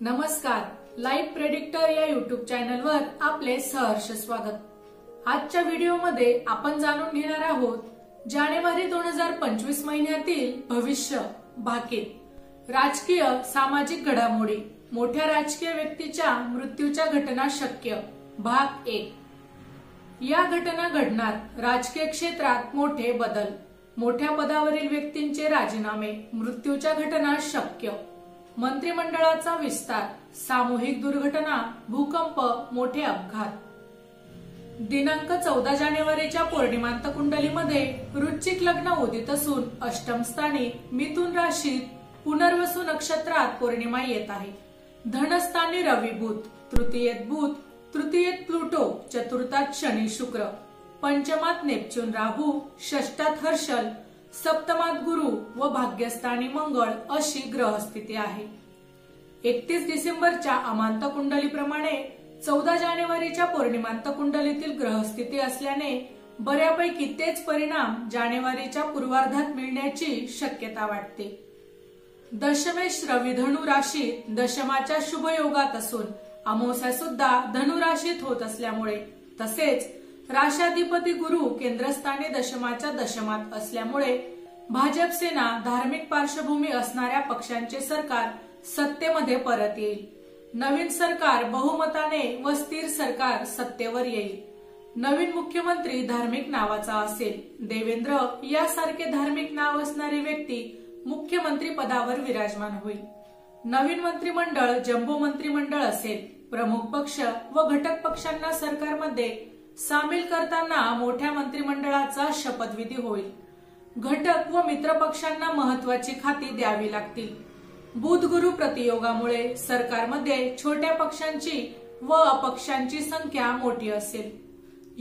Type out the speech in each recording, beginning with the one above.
नमस्कार, live predictor या YouTube चॅनलवर आपले सहर्ष स्वागत। आजच्या व्हिडिओमध्ये आपण जाणून घेणार आहोत जानेवारी 2025 महिन्यातील भविष्य भाकीत राजकीय सामाजिक घडामोडी, मोठ्या राजकीय व्यक्तीच्या मृत्यूच्या घटना शक्य भाग 1। या घटना घडणार, राजकीय क्षेत्रात मोठे बदल, मोठ्या पदावरील व्यक्तींचे राजीनामे, मृत्यूच्या घटना शक्य, मंत्रिमंडळाचा विस्तार, सामूहिक दुर्घटना, भूकंप, मोठे अपघात। दिनांक 14 जानेवारीच्या पौर्णिमांत कुंडलीमध्ये वृश्चिक लग्न उदित असून अष्टम स्थानी मिथुन राशीत पुनर्वसू नक्षत्रात पौर्णिमा येत आहे। धनस्थानी रवी बुध, तृतीयेत प्लुटो, चतुर्थात शनी शुक्र, पंचमात नेपच्यून राहू, षष्ठात हर्षल, सप्तमात गुरु व भाग्यस्थानी मंगळ अशी ग्रहस्थिती आहे। 31 डिसेंबरच्या अमांत कुंडलीप्रमाणे 14 जानेवारीच्या पौर्णिमांत कुंडलीतील ग्रहस्थिती असल्याने बऱ्यापैकी तेच परिणाम जानेवारीच्या पूर्वार्धात मिळण्याची शक्यता वाटते। दशमेश रवी धनु राशीत दशमाच्या शुभ योगात असून अमावस्या सुद्धा धनु राशीत होत असल्यामुळे, तसेच राशाधिपती गुरु केंद्रस्थानी दशमाच्या दशमात असल्यामुळे भाजप सेना धार्मिक पार्श्वभूमी असणाऱ्या पक्षांचे सरकार सत्तेमध्ये परत येईल। नवीन सरकार बहुमताने व स्थिर सरकार सत्तेवर येईल। नवीन मुख्यमंत्री धार्मिक नावाचा असेल। देवेंद्र यासारखे धार्मिक नाव असणारी व्यक्ती मुख्यमंत्री पदावर विराजमान होईल। नवीन मंत्रिमंडळ जम्बो मंत्रिमंडळ असेल। प्रमुख पक्ष व घटक पक्षांना सरकारमध्ये सामील करताना मोठ्या मंत्रिमंडळाचा शपथविधी होईल। घटक व मित्र पक्षांना महत्वाची खाती द्यावी लागतील। बुध गुरु प्रतियोगामुळे सरकारमध्ये छोट्या पक्षांची व अपक्षांची संख्या मोठी असेल।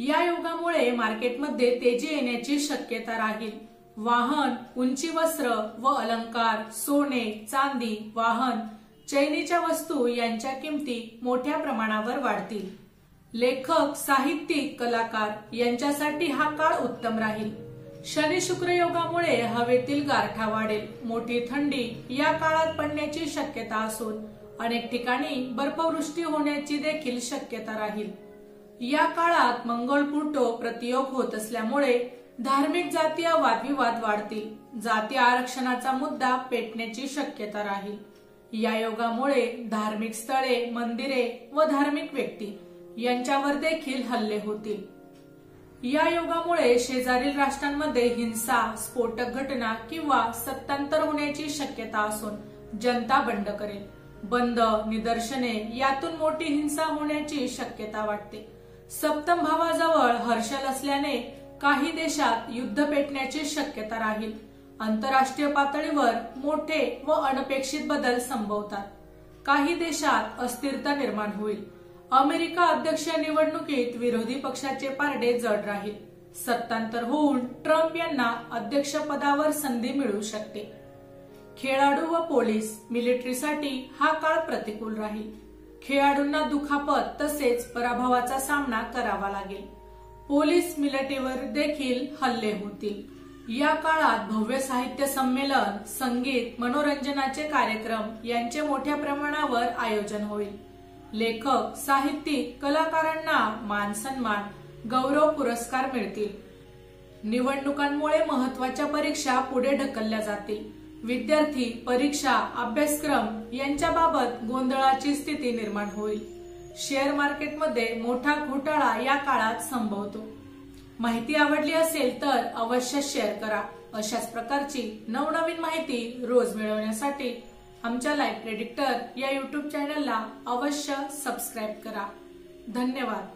या योगामुळे मार्केटमध्ये तेजी येण्याची शक्यता राहील। वाहन, उंची वस्त्र व अलंकार, सोने, चांदी, वाहन, चैनीच्या वस्तू यांच्या किमती मोठ्या प्रमाणावर वाढतील। लेखक, साहित्यिक, कलाकार यांच्यासाठी हा काळ उत्तम राहील। शनी शुक्र योगामुळे हवेतील गारठा वाढेल। मोठी थंडी या काळात पडण्याची शक्यता असून अनेक ठिकाणी बर्फवृष्टी होण्याची देखील शक्यता राहील। या काळात मंगळ प्लुटो प्रतियोग होत असल्यामुळे धार्मिक जातीय वादविवाद वाढतील। जाती आरक्षणाचा मुद्दा पेटण्याची शक्यता राहील। या योगामुळे धार्मिक स्थळे, मंदिरे व धार्मिक व्यक्ती यांच्यावर देखील हल्ले होतील। या योगामुळे शेजारील राष्ट्रांमध्ये हिंसा, स्फोटक घटना किंवा सत्तांतर होण्याची शक्यता असून जनता बंड करेल। बंद, निदर्शने यातून मोठी हिंसा होण्याची शक्यता वाटते। सप्तम भावाजवळ हर्षल असल्याने काही देशात युद्ध पेटण्याची शक्यता राहील। आंतरराष्ट्रीय पातळीवर मोठे व अनपेक्षित बदल संभवतात। काही देशात अस्थिरता निर्माण होईल। अमेरिका अध्यक्षीय निवडणुकीत विरोधी पक्षाचे पारडे जड राहील। सत्तांतर होऊन ट्रम्प यांना अध्यक्षपदावर संधी मिळू शकते। खेळाडू व पोलीस, मिलिटरीसाठी हा काळ प्रतिकूल राहील। खेळाडूंना दुखापत तसेच पराभवाचा सामना करावा लागेल। पोलीस, मिलिटरीवर देखील हल्ले होतील। या काळात भव्य साहित्य संमेलन, संगीत, मनोरंजनाचे कार्यक्रम यांचे मोठ्या प्रमाणावर आयोजन होईल। लेखक, साहित्यिक, कलाकारांना मान सन्मान, गौरव पुरस्कार मिळतील। निवडणुकांमुळे महत्वाच्या परीक्षा पुढे ढकलल्या जातील। विद्यार्थी, परीक्षा, अभ्यासक्रम यांच्याबाबत गोंधळाची स्थिती निर्माण होईल। शेअर मार्केटमध्ये मोठा घोटाळा या काळात संभवतो। माहिती आवडली असेल तर अवश्य शेअर करा। अशाच प्रकारची नवनवीन माहिती रोज मिळवण्यासाठी आमच्या लाईव्ह प्रेडिक्टर या युट्यूब चॅनलला अवश्य सबस्क्राईब करा। धन्यवाद।